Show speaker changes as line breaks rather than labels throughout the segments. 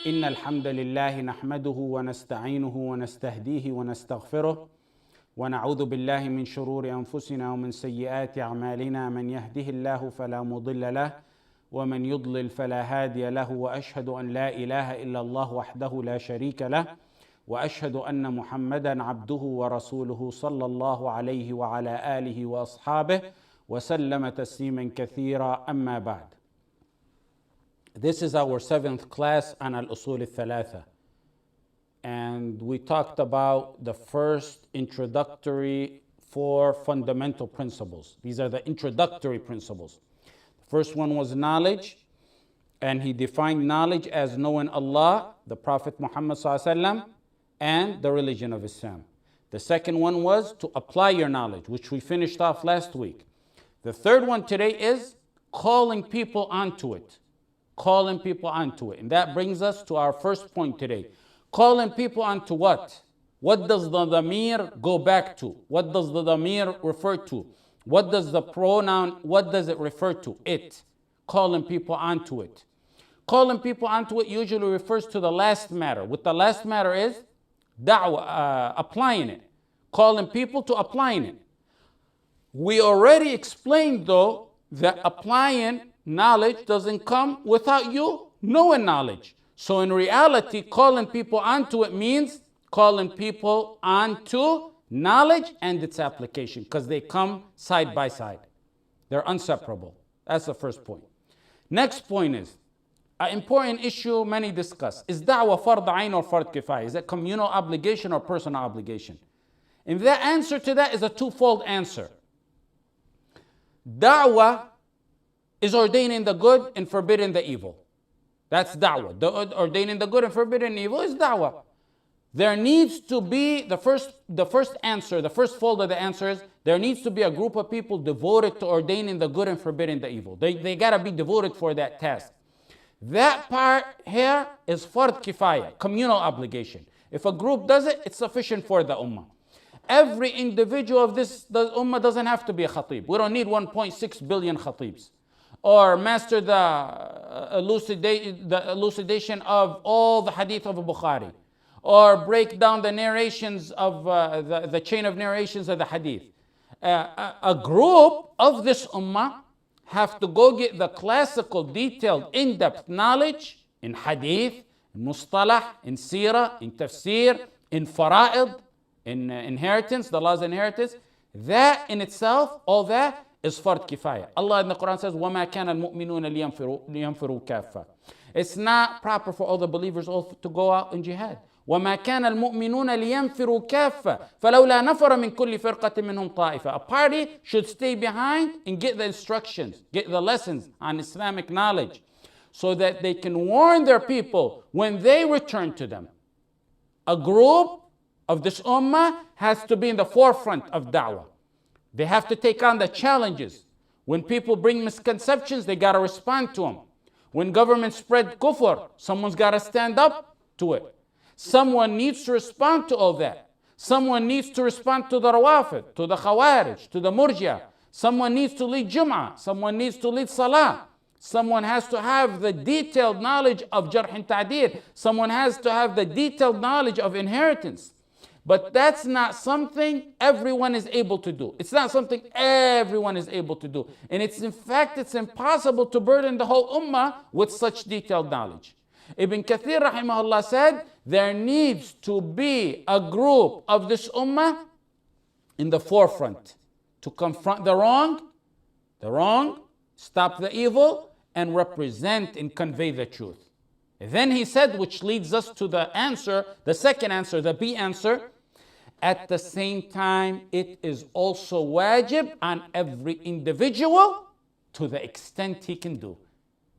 إن الحمد لله نحمده ونستعينه ونستهديه ونستغفره ونعوذ بالله من شرور أنفسنا ومن سيئات أعمالنا من يهده الله فلا مضل له ومن يضلل فلا هادي له وأشهد أن لا إله إلا الله وحده لا شريك له وأشهد أن محمدا عبده ورسوله صلى الله عليه وعلى آله وأصحابه وسلم تسليما كثيرا أما بعد. This is our 7th class on Al-Usool Ath-Thalaathah. And we talked about the first introductory 4 fundamental principles. These are the introductory principles. The first one was knowledge, and he defined knowledge as knowing Allah, the Prophet Muhammad ﷺ, and the religion of Islam. The second one was to apply your knowledge, which we finished off last week. The third one today is calling people onto it. Calling people onto it. And that brings us to our first point today. Calling people onto what? What does the dhamir go back to? What does the dhamir refer to? What does the pronoun, what does it refer to? It. Calling people onto it. Calling people onto it usually refers to the last matter. What the last matter is da'wah, applying it. Calling people to applying it. We already explained though that applying knowledge doesn't come without you knowing knowledge. So in reality, calling people onto it means calling people onto knowledge and its application, because they come side by side. They're inseparable. That's the first point. Next point is an important issue many discuss. Is da'wah fard ayn or fard kifaya? Is it communal obligation or personal obligation? And the answer to that is a twofold answer. Da'wah is ordaining the good and forbidding the evil. That's da'wah. Ordaining the good and forbidding evil is da'wah. There needs to be, the first fold of the answer is, there needs to be a group of people devoted to ordaining the good and forbidding the evil. They gotta be devoted for that task. That part here is fard kifaya, communal obligation. If a group does it, it's sufficient for the ummah. Every individual of the ummah doesn't have to be a khatib. We don't need 1.6 billion khatibs. Or master the elucidation of all the hadith of Bukhari. Or break down the narrations of the chain of narrations of the hadith. A group of this ummah have to go get the classical, detailed, in-depth knowledge in hadith, in mustalah, in seerah, in tafsir, in fara'id, in inheritance, the laws of inheritance. That in itself, all that is fard kifaya. Allah in the Quran says, وَمَا كَانَ الْمُؤْمِنُونَ لِيَنْفِرُوا كَافَّةً. It's not proper for all the believers to go out in jihad. وَمَا كَانَ الْمُؤْمِنُونَ لِيَنْفِرُوا كَافَّةً فَلَوْلَا نَفَرَ مِنْ كُلِّ فِرْقَةٍ مِّنْهُمْ طَائِفَةٌ. A party should stay behind and get the instructions, get the lessons on Islamic knowledge, so that they can warn their people when they return to them. A group of this ummah has to be in the forefront of da'wah. They have to take on the challenges. When people bring misconceptions, they got to respond to them. When government spread kufr, someone's got to stand up to it. Someone needs to respond to all that. Someone needs to respond to the rawafid, to the khawarij, to the murjia. Someone needs to lead jum'ah. Someone needs to lead salah. Someone has to have the detailed knowledge of jarh and ta'dil. Someone has to have the detailed knowledge of inheritance. But that's not something everyone is able to do. It's not something everyone is able to do. And in fact, it's impossible to burden the whole ummah with such detailed knowledge. Ibn Kathir rahimahullah said, there needs to be a group of this ummah in the forefront to confront the wrong, stop the evil, and represent and convey the truth. Then he said, which leads us to the answer, the second answer, the B answer. At the same time, it is also wajib on every individual to the extent he can do.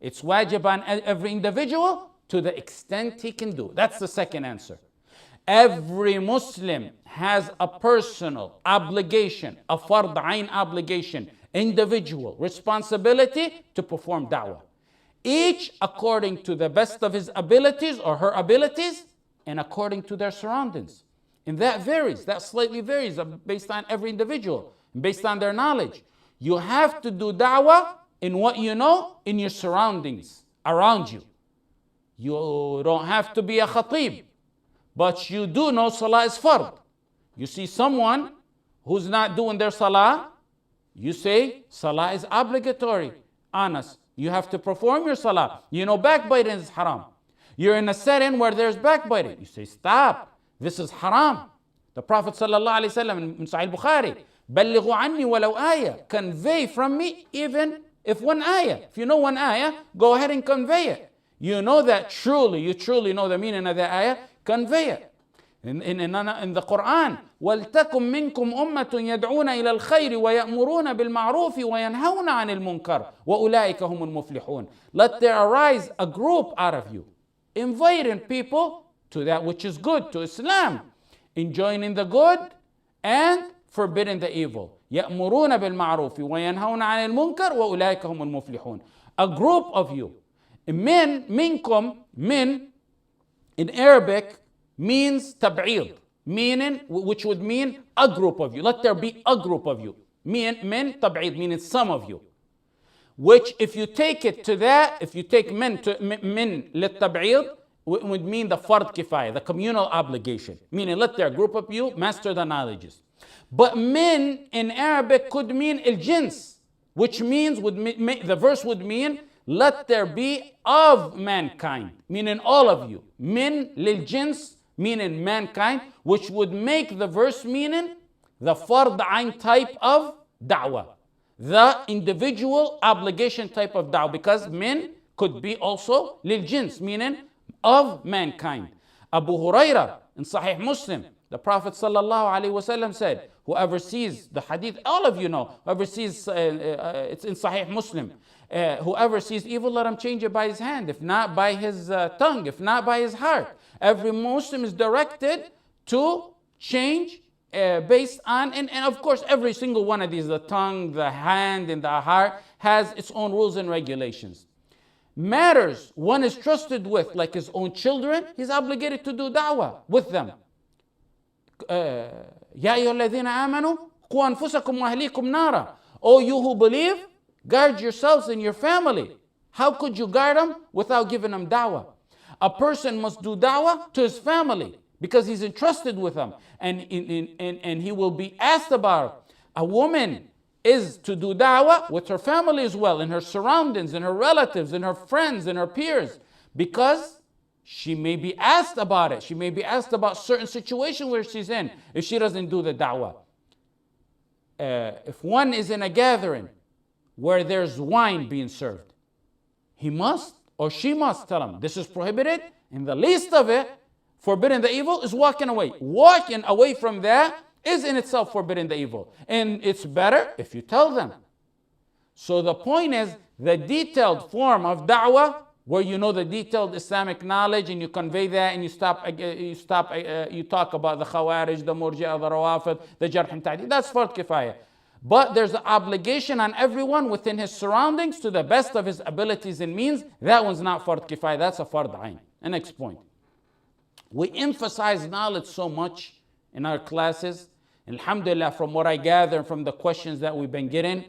It's wajib on every individual to the extent he can do. That's the second answer. Every Muslim has a personal obligation, a fard ayn obligation, individual responsibility to perform da'wah. Each according to the best of his abilities or her abilities and according to their surroundings. And that varies, that slightly varies based on every individual, based on their knowledge. You have to do da'wah in what you know, in your surroundings, around you. You don't have to be a khatib, but you do know salah is fard. You see someone who's not doing their salah, you say salah is obligatory on us. You have to perform your salah. You know backbiting is haram. You're in a setting where there's backbiting. You say stop, this is haram. The Prophet sallallahu alayhi wasallam in Sahih Bukhari, بلغوا عني ولو آية, convey from me even if one ayah. If you know one ayah, go ahead and convey it. You know that truly, you truly know the meaning of that ayah, convey it. In the Quran, وَلْتَكُمْ مِنْكُمْ أُمَّةٌ يَدْعُونَ إِلَى الْخَيْرِ وَيَأْمُرُونَ بِالْمَعْرُوفِ وَيَنْهَوْنَ عَنِ الْمُنْكَرِ وَأُولَٰئِكَ هُمُ الْمُفْلِحُونَ. Let there arise a group out of you, inviting people to that which is good, to Islam, enjoining the good and forbidding the evil. يَأْمُرُونَ بِالْمَعْرُوفِ وَيَنْهَوْنَ عَنِ الْمُنْكَرِ وَأُولَٰئِكَ هُمُ الْمُفْلِحُونَ. A group of you. Min, minkum, min, in Arabic, means tab'id, meaning, which would mean a group of you. Let there be a group of you. Min, tab'id, meaning some of you. Which, if you take it to that, if you take min lit tab'id, would mean the fard kifaya, the communal obligation. Meaning, let there a group of you master the knowledges. But min in Arabic could mean al-jins, which means, the verse would mean, let there be of mankind, meaning all of you. Min lil jins, meaning mankind, which would make the verse meaning the fard ayn type of da'wah, the individual obligation type of da'wah, because min could be also lil jins, meaning of mankind. Abu Hurairah in Sahih Muslim, the Prophet sallallahu alayhi wasallam said, whoever sees the hadith, all of you know, whoever sees, it's in Sahih Muslim, whoever sees evil, let him change it by his hand, if not by his tongue, if not by his heart. Every Muslim is directed to change based on, and of course every single one of these, the tongue, the hand, and the heart, has its own rules and regulations. Matters one is trusted with, like his own children, he's obligated to do da'wah with them. يا أيها الذين آمنوا قوا أنفسكم وأهليكم نارا. O you who believe, guard yourselves and your family. How could you guard them without giving them da'wah? A person must do da'wah to his family because he's entrusted with them, and he will be asked about it. A woman is to do da'wah with her family as well, in her surroundings, in her relatives, in her friends, in her peers, because she may be asked about it. She may be asked about certain situation where she's in if she doesn't do the da'wah. If one is in a gathering where there's wine being served, he must or she must tell him this is prohibited, and the least of it, forbidding the evil, is walking away. Walking away from that is in itself forbidding the evil. And it's better if you tell them. So the point is, the detailed form of da'wah, where you know the detailed Islamic knowledge and you convey that, and you talk about the Khawarij, the Murji'ah, the Rawafid, the Jarh and Ta'deel, that's fard kifaya. But there's an obligation on everyone within his surroundings to the best of his abilities and means. That one's not fard kifaya, that's a fard ayn. The next point. We emphasize knowledge so much in our classes. Alhamdulillah, from what I gather from the questions that we've been getting,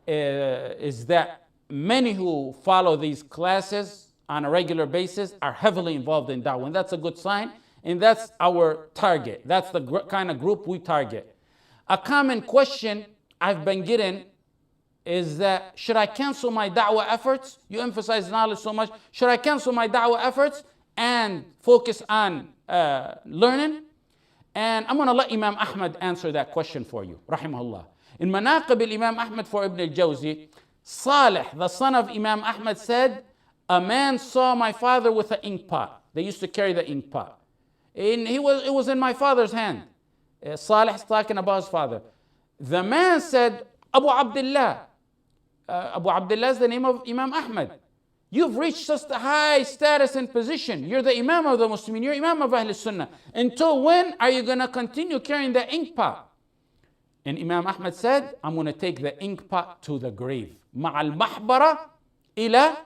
is that many who follow these classes on a regular basis are heavily involved in da'wah. And that's a good sign. And that's our target. That's the kind of group we target. A common question I've been getting is that, should I cancel my da'wah efforts? You emphasize knowledge so much. Should I cancel my da'wah efforts and focus on learning? And I'm going to let Imam Ahmad answer that question for you, rahimahullah. In Manaqib al-Imam Ahmad for Ibn al-Jawzi, Salih, the son of Imam Ahmad, said, a man saw my father with an ink pot. They used to carry the ink pot. And it was in my father's hand. Salih is talking about his father. The man said, Abu Abdullah. Abu Abdullah is the name of Imam Ahmad. You've reached such a high status and position. You're the Imam of the Muslimin. You're Imam of Ahl Sunnah. Until when are you going to continue carrying the ink pot? And Imam Ahmad said, I'm going to take the ink pot to the grave. مع المحبرة إلى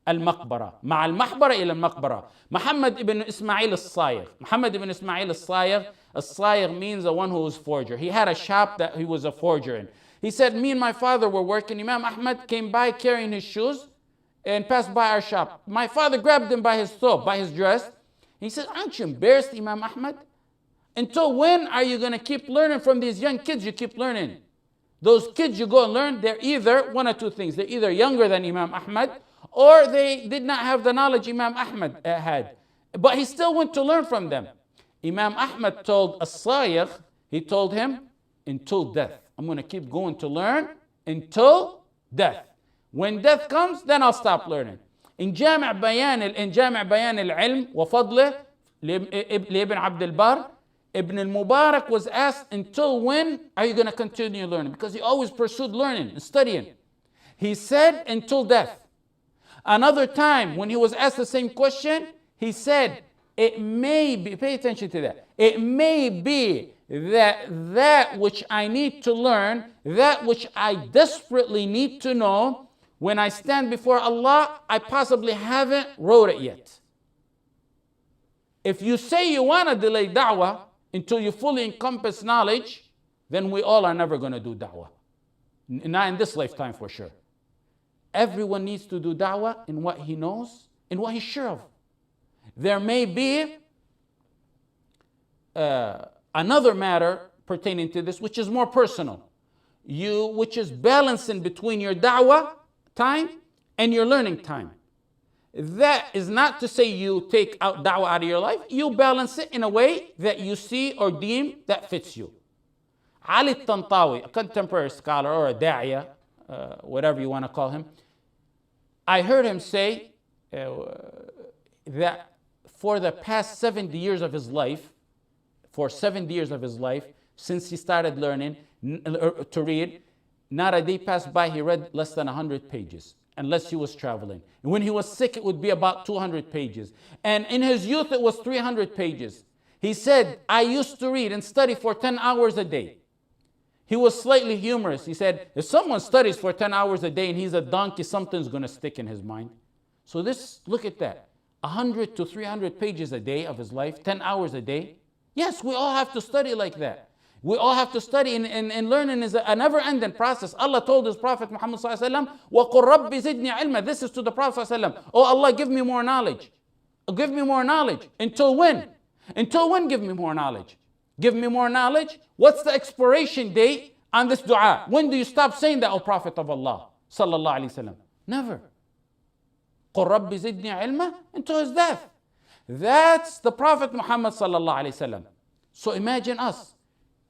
المقبرة. مع المحبرة إلى المقبرة. Muhammad ibn Ismail al-Sayyigh. Muhammad ibn Ismail al-Sayyigh. Al-Sayyigh means the one who was forger. He had a shop that he was a forger in. He said, me and my father were working. Imam Ahmad came by carrying his shoes. and passed by our shop. My father grabbed him by his thobe, by his dress. He says, aren't you embarrassed, Imam Ahmad? Until when are you going to keep learning from these young kids? You keep learning. Those kids you go and learn, they're either one or two things. They're either younger than Imam Ahmad, or they did not have the knowledge Imam Ahmad had. But he still went to learn from them. Imam Ahmad told As-Sayigh, he told him, until death. I'm going to keep going to learn until death. When death comes, then I'll stop learning. In Jami' Bayan al-Ilm wa Fadlih, Ibn Abd al-Barr, Ibn al-Mubarak was asked, until when are you going to continue learning? Because he always pursued learning and studying. He said, until death. Another time, when he was asked the same question, he said, it may be, pay attention to that, it may be that which I need to learn, that which I desperately need to know, when I stand before Allah, I possibly haven't wrote it yet. If you say you want to delay da'wah until you fully encompass knowledge, then we all are never going to do da'wah. Not in this lifetime for sure. Everyone needs to do da'wah in what he knows, in what he's sure of. There may be another matter pertaining to this, which is more personal. Which is balancing between your da'wah time and your learning time. That is not to say you take out da'wah out of your life. You balance it in a way that you see or deem that fits you. Ali Tantawi, a contemporary scholar or a da'iyah, whatever you want to call him, I heard him say that for the past 70 years of his life, since he started learning to read, not a day passed by he read less than 100 pages, unless he was traveling. And when he was sick, it would be about 200 pages. And in his youth, it was 300 pages. He said, I used to read and study for 10 hours a day. He was slightly humorous. He said, if someone studies for 10 hours a day and he's a donkey, something's going to stick in his mind. So look at that. 100 to 300 pages a day of his life, 10 hours a day. Yes, we all have to study like that. We all have to study, and learning is a never-ending process. Allah told His Prophet Muhammad ﷺ, وَقُلْ رَبِّ زِدْنِي عِلْمًا. This is to the Prophet ﷺ. Oh Allah, give me more knowledge. Give me more knowledge. Until when? Until when give me more knowledge? Give me more knowledge? What's the expiration date on this dua? When do you stop saying that, O Prophet of Allah? Sallallahu alayhi wasallam. Never. قُلْ رَبِّ زِدْنِي عِلْمًا. Until his death. That's the Prophet Muhammad sallallahu alayhi wasallam. So imagine us.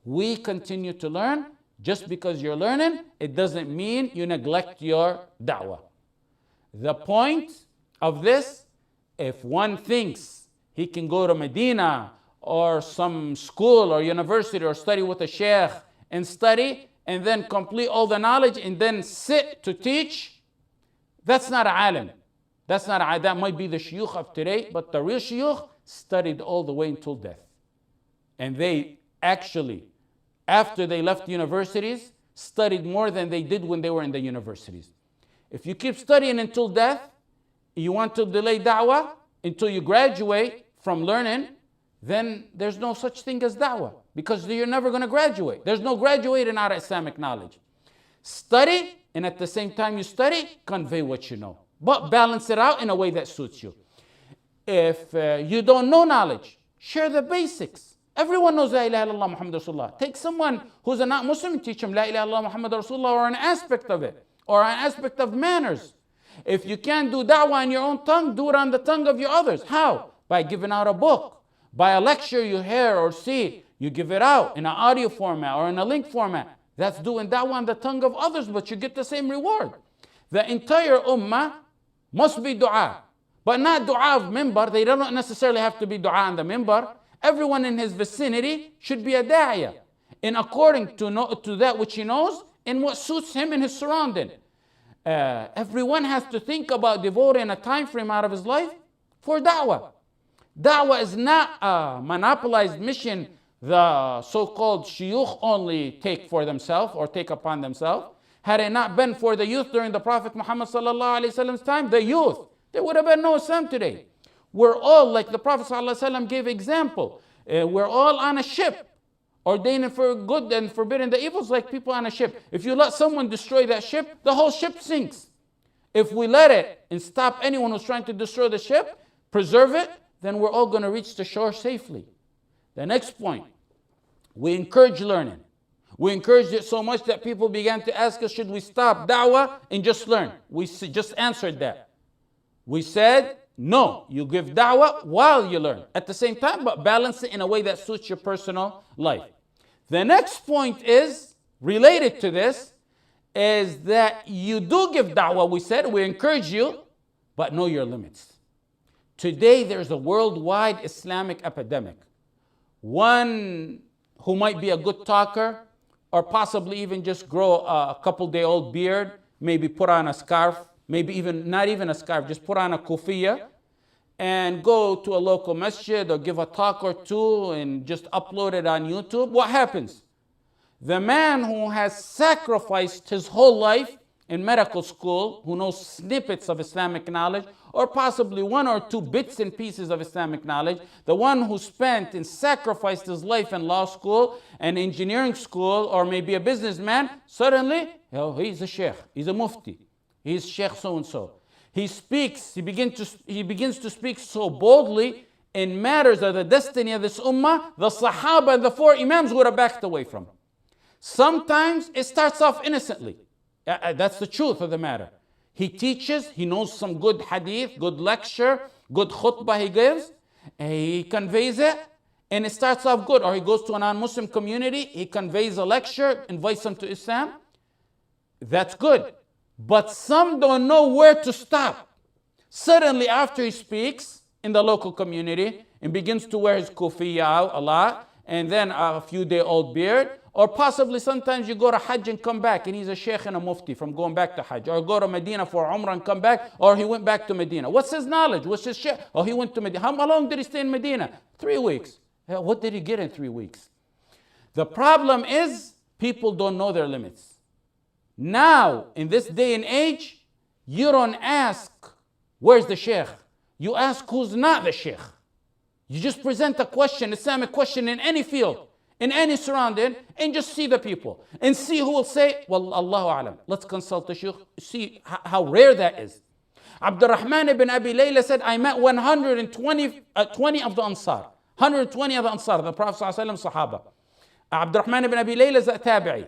We continue to learn. Just because you're learning, it doesn't mean you neglect your da'wah. The point of this, if one thinks he can go to Medina or some school or university or study with a sheikh and study and then complete all the knowledge and then sit to teach, that's not a alim. That might be the shuyukh of today, but the real shuyukh studied all the way until death. And they actually, after they left universities, studied more than they did when they were in the universities. If you keep studying until death, you want to delay da'wah until you graduate from learning, then there's no such thing as da'wah, because you're never going to graduate. There's no graduating out of Islamic knowledge. Study, and at the same time you study, convey what you know. But balance it out in a way that suits you. If you don't know knowledge, share the basics. Everyone knows La ilaha illallah Muhammad Rasulullah. Take someone who's a not Muslim and teach him La ilaha illallah Muhammad Rasulullah, or an aspect of it, or an aspect of manners. If you can't do da'wah in your own tongue, do it on the tongue of your others. How? By giving out a book. By a lecture you hear or see, you give it out in an audio format or in a link format. That's doing da'wah on the tongue of others, but you get the same reward. The entire ummah must be dua, but not dua of mimbar. They don't necessarily have to be dua on the mimbar. Everyone in his vicinity should be a da'iyah, in according to that which he knows and what suits him in his surrounding. Everyone has to think about devoting a time frame out of his life for da'wah. Da'wah is not a monopolized mission the so-called shuyukh only take for themselves or take upon themselves. Had it not been for the youth during the Prophet Muhammad sallallahu alaihi wasallam's time, the youth, there would have been no Islam today. We're all, like the Prophet sallallahu alaihi wasallam gave example, we're all on a ship, ordaining for good and forbidding the evils, like people on a ship. If you let someone destroy that ship, the whole ship sinks. If we let it and stop anyone who's trying to destroy the ship, preserve it, then we're all going to reach the shore safely. The next point, we encourage learning. We encouraged it so much that people began to ask us, should we stop da'wah and just learn? We just answered that. We said, no, you give da'wah while you learn. At the same time, but balance it in a way that suits your personal life. The next point is, related to this, is that you do give da'wah, we said, we encourage you, but know your limits. Today, there's a worldwide Islamic epidemic. One who might be a good talker, or possibly even just grow a couple-day-old beard, maybe put on a scarf, maybe even not even a scarf, just put on a kufiya, and go to a local masjid or give a talk or two and just upload it on YouTube. What happens? The man who has sacrificed his whole life in medical school, who knows snippets of Islamic knowledge, or possibly one or two bits and pieces of Islamic knowledge, the one who spent and sacrificed his life in law school and engineering school, or maybe a businessman, suddenly, he's a sheikh, he's a mufti, he's sheikh so-and-so. He begins to speak so boldly in matters of the destiny of this ummah, the Sahaba and the four Imams would have backed away from. Sometimes it starts off innocently. That's the truth of the matter. He teaches, he knows some good hadith, good lecture, good khutbah he gives, he conveys it, and it starts off good. Or he goes to a non-Muslim community, he conveys a lecture, invites them to Islam. That's good. But some don't know where to stop. Suddenly after he speaks in the local community and begins to wear his kufiya out a lot, and then a few-day-old beard, or possibly sometimes you go to Hajj and come back and he's a sheikh and a mufti from going back to Hajj, or go to Medina for Umrah and come back, or he went back to Medina. What's his knowledge? What's his sheikh? Oh, he went to Medina. How long did he stay in Medina? 3 weeks. What did he get in 3 weeks? The problem is people don't know their limits. Now, in this day and age, you don't ask, where's the sheikh? You ask who's not the sheikh. You just present a question, Islamic question in any field, in any surrounding, and just see the people. And see who will say, well, Allahu Alam. Let's consult the sheikh, see how rare that is. Abdurrahman ibn Abi Layla said, I met 120 of the Ansar. 120 of the Ansar, the Prophet ﷺ Sahaba. Abdurrahman ibn Abi Layla is a tabi'i.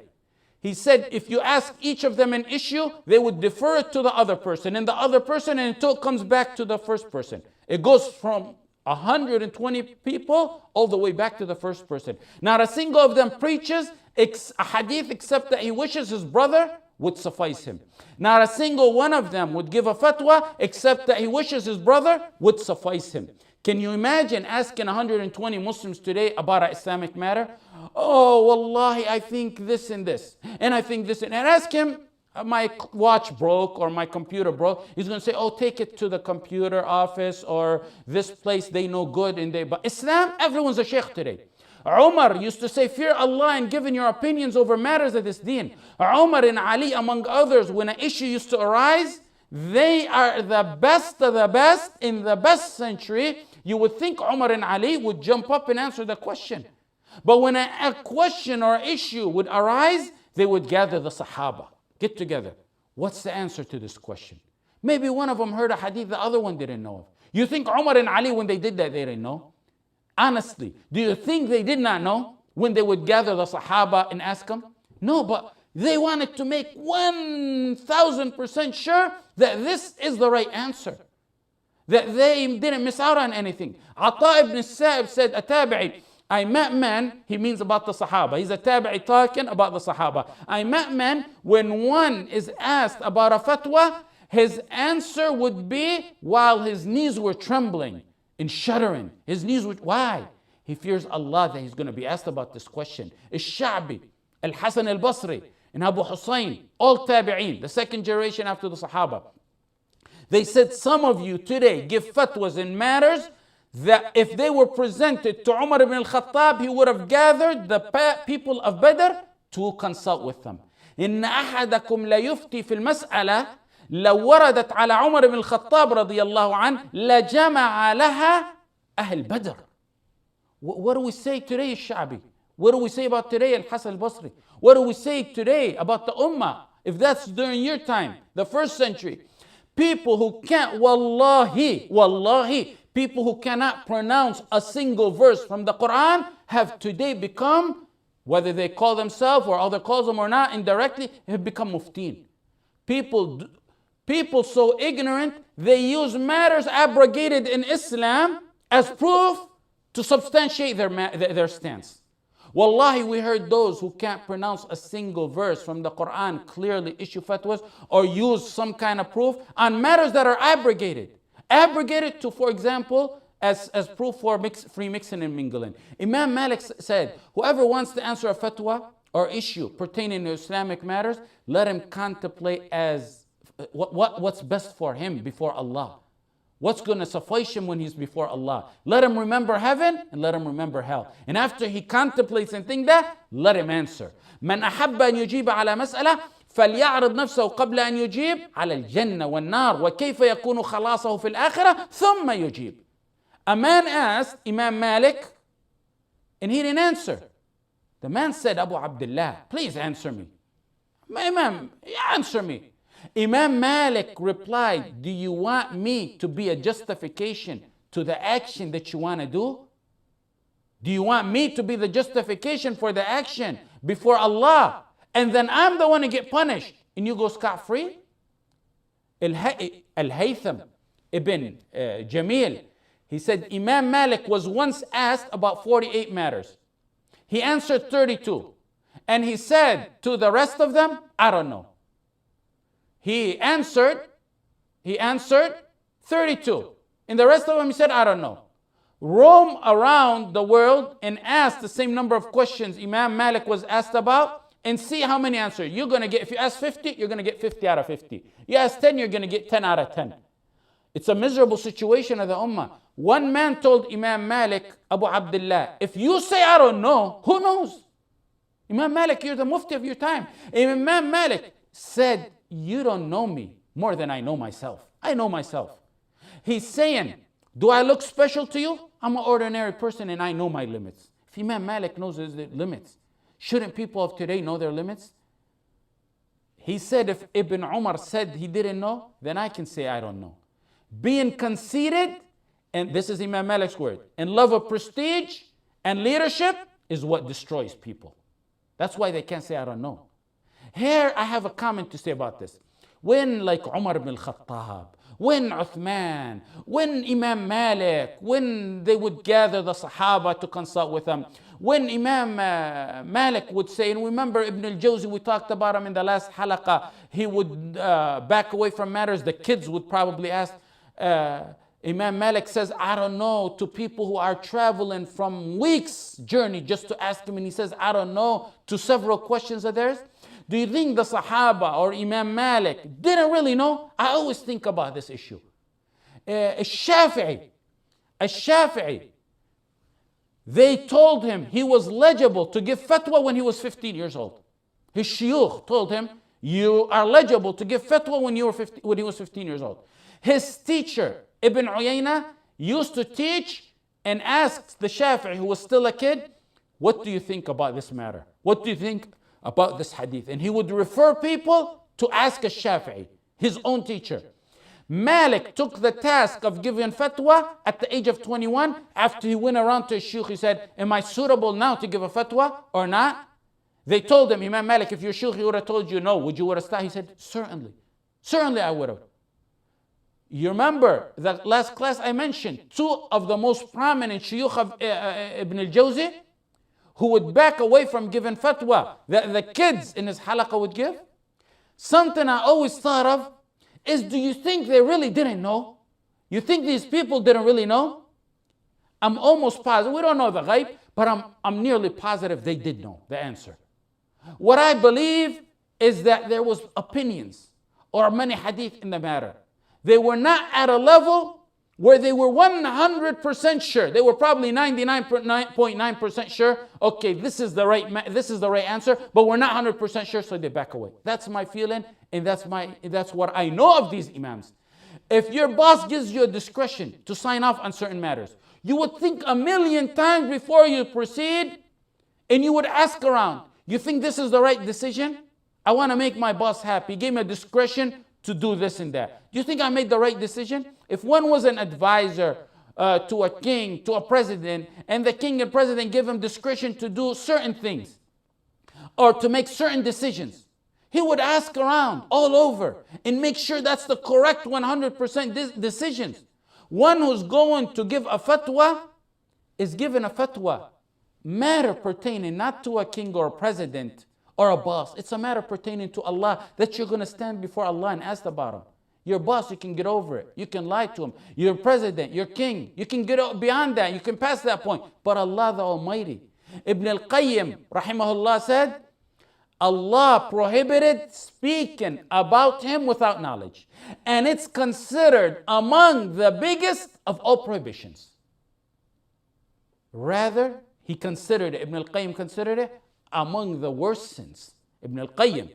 He said, if you ask each of them an issue, they would defer it to the other person, and the other person, and until it comes back to the first person. It goes from 120 people all the way back to the first person. Not a single of them preaches a hadith except that he wishes his brother would suffice him. Not a single one of them would give a fatwa except that he wishes his brother would suffice him. Can you imagine asking 120 Muslims today about an Islamic matter? Oh, wallahi, I think this and this. And I think this and ask him, my watch broke or my computer broke. He's going to say, oh, take it to the computer office or this place, they know good. But Islam, everyone's a sheikh today. Umar used to say, fear Allah and giving your opinions over matters of this deen. Umar and Ali, among others, when an issue used to arise, they are the best of the best in the best century. You would think Umar and Ali would jump up and answer the question. But when a question or issue would arise, they would gather the Sahaba, get together. What's the answer to this question? Maybe one of them heard a hadith the other one didn't know of. You think Umar and Ali, when they did that, they didn't know? Honestly, do you think they did not know when they would gather the Sahaba and ask them? No, but they wanted to make 1,000% sure that this is the right answer, that they didn't miss out on anything. Ata ibn Sa'ib said, a tabi'i, I met men, he means about the Sahaba. He's a tabi'i talking about the Sahaba. I met men, when one is asked about a fatwa, his answer would be while his knees were trembling and shuddering. His knees would, why? He fears Allah that he's going to be asked about this question. Al-Sha'bi, Al-Hasan al-Basri, and Abu Hussein, all tabi'een, the second generation after the Sahaba. They said, some of you today give fatwas in matters that if they were presented to Umar ibn al-Khattab, he would have gathered the people of Badr to consult with them. إن أحدكم لا يفتي في المسألة لو وردت على عمر بن الخطاب رضي الله عنه لجمع لها أهل بدر. What do we say today, Sha'bi? What do we say about today, Al-Hasan al-Basri? What do we say today about the Ummah? If that's during your time, the first century. People who can't, wallahi, people who cannot pronounce a single verse from the Quran have today become, whether they call themselves or other calls them or not, indirectly, have become muftin. People so ignorant, they use matters abrogated in Islam as proof to substantiate their stance. Wallahi, we heard those who can't pronounce a single verse from the Quran clearly issue fatwas or use some kind of proof on matters that are abrogated. Abrogated to, for example, as proof for free mixing and mingling. Imam Malik said, whoever wants to answer a fatwa or issue pertaining to Islamic matters, let him contemplate as what's best for him before Allah. What's going to suffice him when he's before Allah. Let him remember heaven and let him remember hell. And after he contemplates and think that, let him answer. من أحب أن يجيب على مسألة فليعرض نفسه قبل أن يجيب على الجنة والنار وكيف يكون خلاصه في الآخرة ثم يجيب. A man asked Imam Malik and he didn't answer. The man said, Abu Abdullah, please answer me. Imam, answer me. Imam Malik replied, do you want me to be a justification to the action that you want to do? Do you want me to be the justification for the action before Allah? And then I'm the one to get punished and you go scot-free? Al-Haytham ibn Jamil, he said Imam Malik was once asked about 48 matters. He answered 32. And he said to the rest of them, I don't know. He answered 32. And the rest of them, he said, I don't know. Roam around the world and ask the same number of questions Imam Malik was asked about and see how many answers. You're going to get, if you ask 50, you're going to get 50 out of 50. You ask 10, you're going to get 10 out of 10. It's a miserable situation of the ummah. One man told Imam Malik, Abu Abdullah, if you say I don't know, who knows? Imam Malik, you're the mufti of your time. Imam Malik said, you don't know me more than I know myself. I know myself. He's saying, do I look special to you? I'm an ordinary person and I know my limits. If Imam Malik knows his limits, shouldn't people of today know their limits? He said if Ibn Umar said he didn't know, then I can say I don't know. Being conceited, and this is Imam Malik's word, and love of prestige and leadership is what destroys people. That's why they can't say I don't know. Here I have a comment to say about this. When like Umar ibn al-Khattab, when Uthman, when Imam Malik, when they would gather the Sahaba to consult with them, when Imam Malik would say, and remember Ibn al-Jawzi, we talked about him in the last halaqah, he would back away from matters. The kids would probably ask, Imam Malik says, I don't know, to people who are traveling from weeks journey just to ask him, and he says, I don't know, to several questions of theirs. Do you think the Sahaba or Imam Malik didn't really know? I always think about this issue. Al-Shafi'i, they told him he was legible to give fatwa when he was 15 years old. His shuyukh told him, you are legible to give fatwa when he was 15 years old. His teacher, Ibn Uyayna, used to teach and ask the Shafi'i, who was still a kid, what do you think about this matter? What do you think about this hadith? And he would refer people to ask a Shafi'i, his own teacher. Malik took the task of giving fatwa at the age of 21. After he went around to his shuyukh, he said, am I suitable now to give a fatwa or not? They told him, Imam Malik, if your shuyukh would have told you no, would you have stopped? He said, certainly I would have. You remember that last class I mentioned two of the most prominent shuyukh of Ibn al-Jawzi who would back away from giving fatwa that the kids in his halaqah would give. Something I always thought of is, do you think they really didn't know? You think these people didn't really know? I'm almost positive. We don't know the ghaib, but I'm nearly positive they did know the answer. What I believe is that there was opinions or many hadith in the matter. They were not at a level where they were 100% sure. They were probably 99.9% sure. Okay, this is the right answer, but we're not 100% sure, so they back away. That's my feeling, and that's what I know of these imams. If your boss gives you a discretion to sign off on certain matters, you would think a million times before you proceed, and you would ask around, you think this is the right decision? I want to make my boss happy. He gave me a discretion to do this and that. Do you think I made the right decision? If one was an advisor to a king, to a president, and the king and president give him discretion to do certain things or to make certain decisions, he would ask around all over and make sure that's the correct 100% decisions. One who's going to give a fatwa is given a fatwa, matter pertaining not to a king or a president or a boss. It's a matter pertaining to Allah that you're going to stand before Allah and ask about him. Your boss, you can get over it. You can lie to him. Your president, your king, you can get beyond that. You can pass that point. But Allah the Almighty. Ibn al-Qayyim, rahimahullah, said, Allah prohibited speaking about him without knowledge. And it's considered among the biggest of all prohibitions. Rather, he considered it, Ibn al-Qayyim considered it among the worst sins. Ibn al-Qayyim,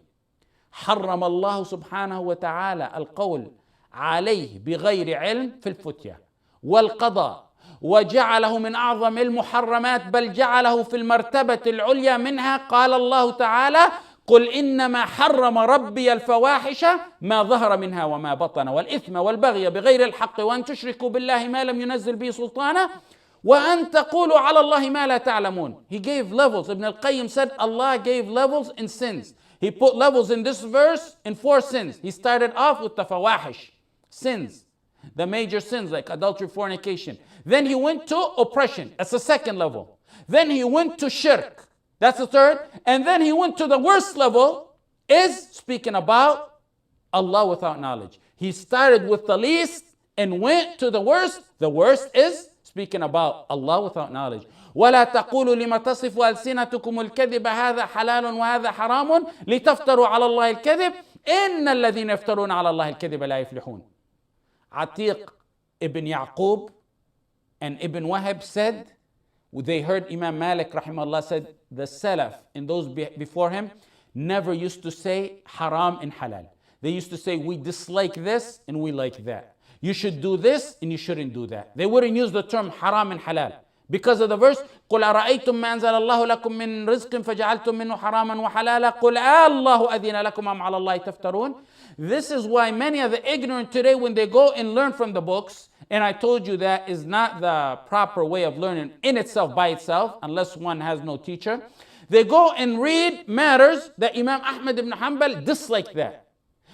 حرم الله سبحانه وتعالى القول عليه بغير علم في الفتية والقضاء وجعله من أعظم المحرمات بل جعله في المرتبة العليا منها. قال الله تعالى قل إنما حرم ربي الفواحش ما ظهر منها وما بطن والإثم والبغي بغير الحق وأن تشركوا بالله ما لم ينزل به سلطانا وأن تقولوا على الله ما لا تعلمون. He gave levels. Ibn al-Qayyim said Allah gave levels in sins. He put levels in this verse in 4 sins. He started off with the fawahish, sins, the major sins like adultery, fornication. Then he went to oppression. That's the second level. Then he went to shirk. That's the third. And then he went to the worst level, is speaking about Allah without knowledge. He started with the least and went to the worst. The worst is speaking about Allah without knowledge. ولا تقولوا لما تصف ألسنتكم الكذب هذا حلال وهذا حرام لتفتروا على الله الكذب إن الذين يفترون على الله الكذب لا يفلحون. Atiq ibn Yaqub and Ibn Wahab said, they heard Imam Malik rahimahullah said, the Salaf and those before him never used to say haram and halal. They used to say we dislike this and we like that. You should do this and you shouldn't do that. They wouldn't use the term haram and halal. Because of the verse, قُلْ أَرَأَيْتُمْ مَا أَنزَلَ اللَّهُ لَكُم مِّن رِزْقٍ فَجَعَلْتُم مِّنْهُ حَرَامًا وَحَلَالًا قُلْ اللَّهُ أَذِنَ لَكُمْ أَمْ عَلَى اللَّهِ تَفْتَرُونَ. This is why many of the ignorant today, when they go and learn from the books, and I told you that is not the proper way of learning in itself, by itself, unless one has no teacher. They go and read matters that Imam Ahmad ibn Hanbal disliked that.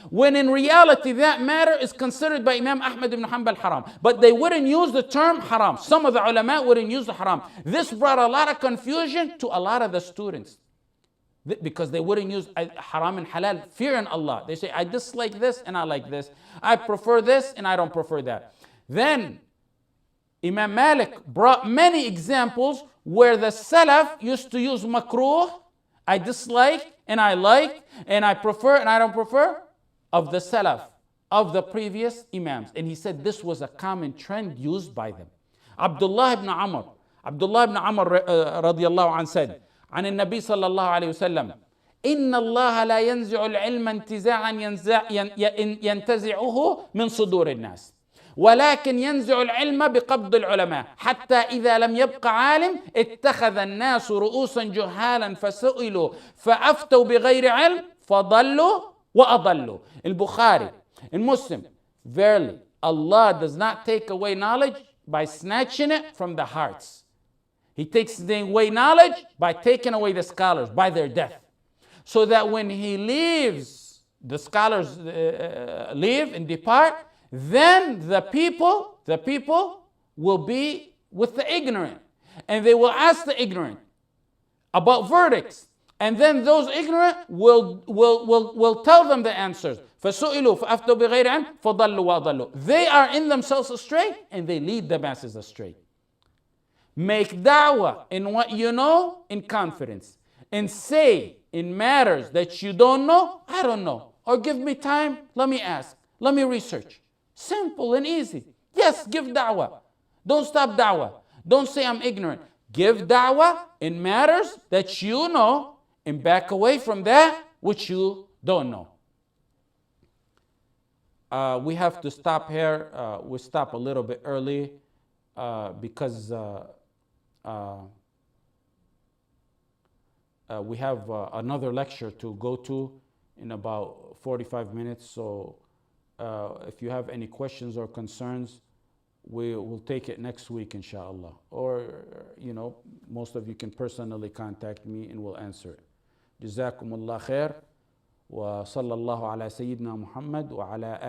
When in reality that matter is considered by Imam Ahmad ibn Hanbal haram. But they wouldn't use the term haram. Some of the ulama wouldn't use the haram. This brought a lot of confusion to a lot of the students. Because they wouldn't use haram and halal, fearing Allah. They say, I dislike this and I like this. I prefer this and I don't prefer that. Then Imam Malik brought many examples where the Salaf used to use makruh, I dislike and I like and I prefer and I don't prefer, of the Salaf, of the previous Imams. And he said this was a common trend used by them. Abdullah ibn Amr radiallahu anh said, عن النبي صلى الله عليه وسلم إن الله لا ينزع العلم انتزاعا ينتزعه من صدور الناس ولكن ينزع العلم بقبض العلماء حتى إذا لم يبق عالم اتخذ الناس رؤوسا جهالا فسئلوا فأفتوا بغير علم فضلوا وأضلوا. Al-Bukhari and Muslim, verily Allah does not take away knowledge by snatching it from the hearts. He takes away knowledge by taking away the scholars by their death. So that when he leaves, the scholars leave and depart, then the people will be with the ignorant. And they will ask the ignorant about verdicts. And then those ignorant will tell them the answers. فَسُئِلُوا فَأَفْتَوْا بِغَيْرِ عِلْمٍ فَضَلُّوا وَأَضَلُّوا. They are in themselves astray and they lead the masses astray. Make da'wah in what you know in confidence. And say in matters that you don't know, I don't know. Or give me time, let me ask. Let me research. Simple and easy. Yes, give da'wah. Don't stop da'wah. Don't say I'm ignorant. Give da'wah in matters that you know and back away from that which you don't know. We have to stop here. We'll stop a little bit early because we have another lecture to go to in about 45 minutes. So If you have any questions or concerns, we will take it next week, inshallah. Or, most of you can personally contact me and we'll answer it. جزاكم الله خير وصلى الله على سيدنا محمد وعلى